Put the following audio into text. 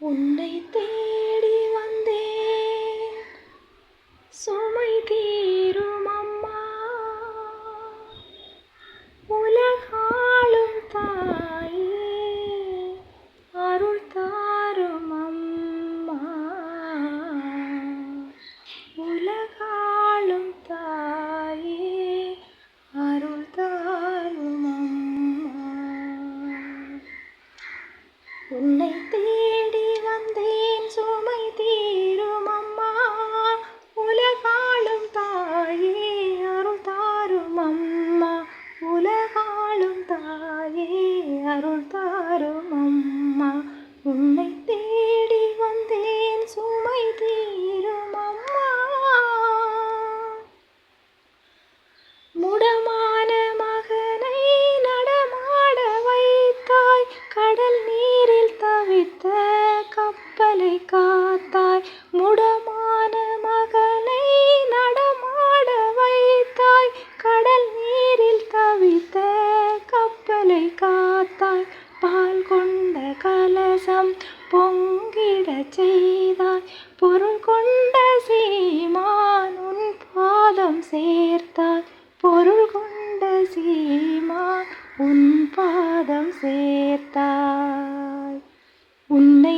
உன்னை தேடி வந்தேன் சுமை தீரும் அம்மா, உலகாளும் தாயே அருள் தாரும் அம்மா, உலகாளும் தாயே அருள் தாரும் அம்மா. உன்னை தேடி வந்தேன் சுமை தீரும் அம்மா, உலகாளும் தாயே அருள் தாரும் அம்மா, உலகாளும் தாயே அருள் தாரும் அம்மா. உன்னை தேடி வந்தேன் சுமை தீரும் அம்மா. முடமான மகனை நடமாட வைத்தாய், கடல் நீரில் தவித்த கப்பலை காத்தாய். முடமான மகனை நடமாட வைத்தாய், கடல் நீரில் தவித்த கப்பலை காத்தாய். பால் கொண்ட கலசம் பொங்கிடச் செய்தாய், பொருள் கொண்ட சீமான் உன் பாதம் சேர்த்தாய், பொருள் கொண்ட சீமான் உன் பாதம் சேர்த்தாய். உன்னை